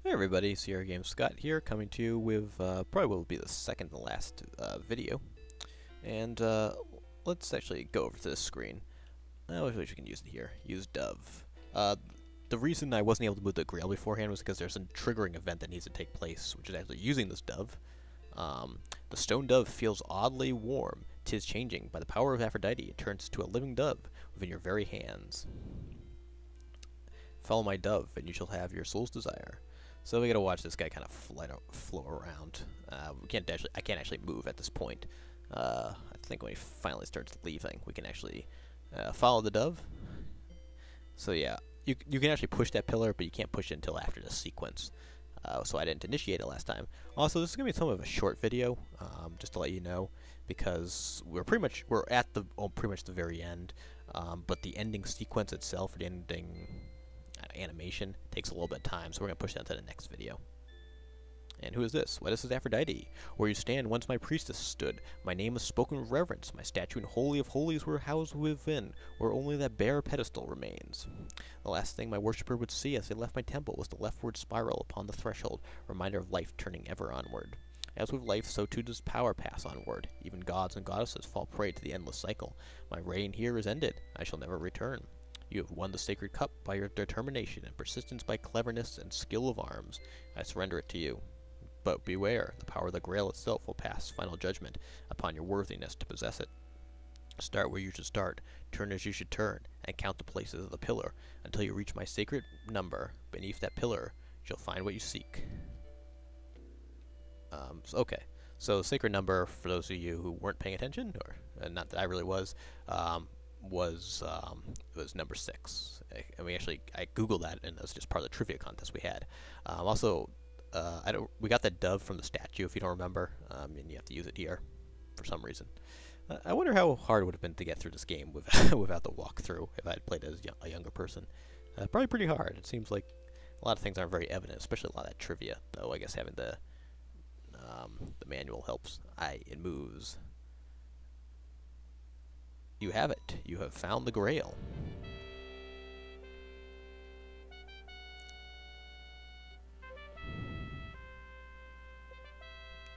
Hey everybody, Sierra Games Scott here, coming to you with probably what will be the second to last video. And let's actually go over to this screen. I wish we can use it here. Use Dove. The reason I wasn't able to move the Grail beforehand was because there's a triggering event that needs to take place, which is actually using this Dove. The stone dove feels oddly warm. 'Tis changing. By the power of Aphrodite, it turns to a living dove within your very hands. Follow my dove, and you shall have your soul's desire. So we gotta watch this guy kind of flow around. I can't actually move at this point. I think when he finally starts leaving, we can actually follow the dove. So yeah, you can actually push that pillar, but you can't push it until after the sequence. So I didn't initiate it last time. Also, this is gonna be somewhat of a short video, just to let you know, because we're at pretty much the very end. But the ending sequence itself, the ending animation, takes a little bit of time, so we're going to push that to the next video. And who is this? Why, this is Aphrodite. Where you stand, once my priestess stood. My name is spoken with reverence. My statue in Holy of Holies were housed within, where only that bare pedestal remains. The last thing my worshipper would see as they left my temple was the leftward spiral upon the threshold, reminder of life turning ever onward. As with life, so too does power pass onward. Even gods and goddesses fall prey to the endless cycle. My reign here is ended. I shall never return. You have won the sacred cup by your determination and persistence by cleverness and skill of arms. I surrender it to you. But beware, the power of the Grail itself will pass final judgment upon your worthiness to possess it. Start where you should start, turn as you should turn, and count the places of the pillar until you reach my sacred number. Beneath that pillar, you'll find what you seek. Okay, so sacred number, for those of you who weren't paying attention, or not that I really was number 6. And I googled that, and that's just part of the trivia contest we had. Also, we got that dove from the statue, if you don't remember, and you have to use it here for some reason. I wonder how hard it would have been to get through this game without the walkthrough if I had played as a younger person. Probably pretty hard. It seems like a lot of things aren't very evident, especially a lot of that trivia, though I guess having the manual helps. It moves. You have it. You have found the Grail.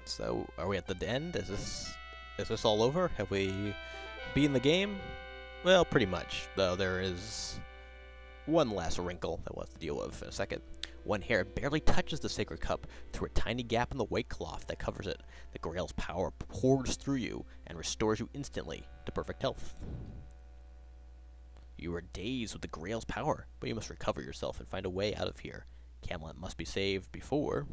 So, are we at the end? Is this all over? Have we beaten the game? Well, pretty much. Though there is one last wrinkle that we'll have to deal with in a second. One hair barely touches the sacred cup through a tiny gap in the white cloth that covers it. The Grail's power pours through you and restores you instantly to perfect health. You are dazed with the Grail's power, but you must recover yourself and find a way out of here. Camelot must be saved before...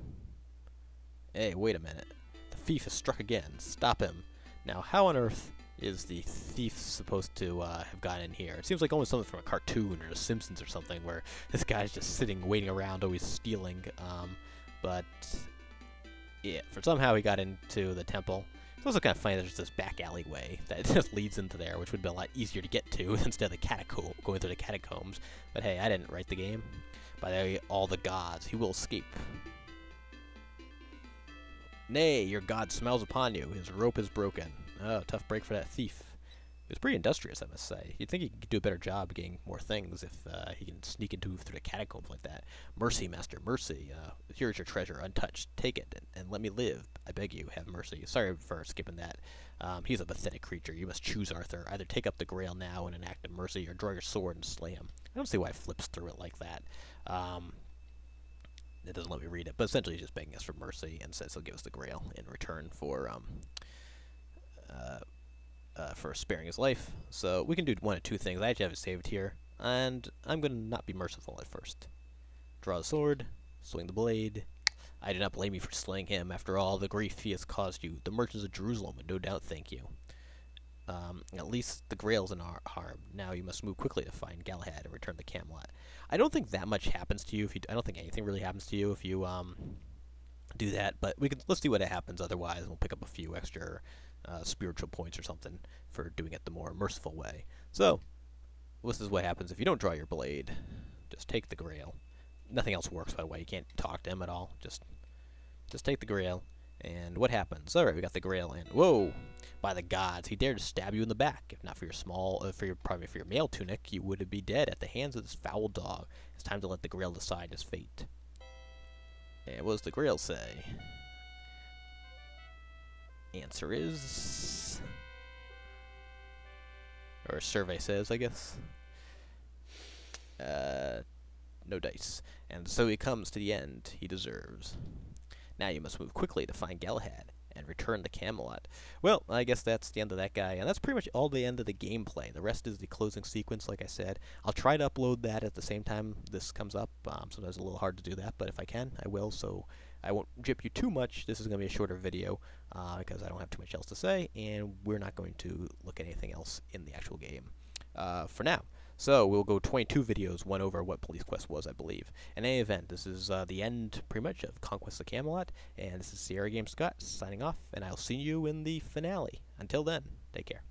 Hey, wait a minute. The thief has struck again. Stop him. Now, how on earth is the thief supposed to have gotten in here? It seems like almost something from a cartoon or The Simpsons or something, where this guy's just sitting, waiting around, always stealing. But yeah, for somehow he got into the temple. It's also kind of funny there's this back alleyway that just leads into there, which would have been a lot easier to get to instead of the going through the catacombs. But hey, I didn't write the game. By all the gods, he will escape. Nay, your god smiles upon you. His rope is broken. Oh, tough break for that thief. He was pretty industrious, I must say. You'd think he could do a better job getting more things if he can sneak through the catacombs like that. Mercy, master, mercy. Here's your treasure, untouched. Take it, and let me live. I beg you, have mercy. Sorry for skipping that. He's a pathetic creature. You must choose, Arthur. Either take up the Grail now in an act of mercy, or draw your sword and slay him. I don't see why he flips through it like that. It doesn't let me read it, but essentially he's just begging us for mercy and says he'll give us the Grail in return for sparing his life. So we can do one of two things. I actually have it saved here, and I'm going to not be merciful at first. Draw the sword, swing the blade. I do not blame you for slaying him. After all the grief he has caused you, the merchants of Jerusalem would no doubt thank you. At least the Grail's in harm. Now you must move quickly to find Galahad and return to Camelot. I don't think that much happens to you. I don't think anything really happens to you if you do that. But let's see what happens. Otherwise, we'll pick up a few extra spiritual points or something for doing it the more merciful way. So this is what happens if you don't draw your blade. Just take the Grail. Nothing else works, by the way. You can't talk to him at all. Just take the Grail. And what happens? Alright, we got the Grail, and whoa! By the gods, he dared to stab you in the back. If not for your probably for your male tunic, you would be dead at the hands of this foul dog. It's time to let the Grail decide his fate. And what does the Grail say? Answer is... or survey says, I guess. No dice. And so he comes to the end he deserves. Now you must move quickly to find Galahad and return to Camelot. Well, I guess that's the end of that guy, and that's pretty much all the end of the gameplay. The rest is the closing sequence, like I said. I'll try to upload that at the same time this comes up. Sometimes it's a little hard to do that, but if I can, I will, so I won't gyp you too much. This is going to be a shorter video, because I don't have too much else to say, and we're not going to look at anything else in the actual game for now. So we'll go 22 videos, one over what Police Quest was, I believe. In any event, this is the end, pretty much, of Conquests of Camelot, and this is Sierra Game Scott signing off, and I'll see you in the finale. Until then, take care.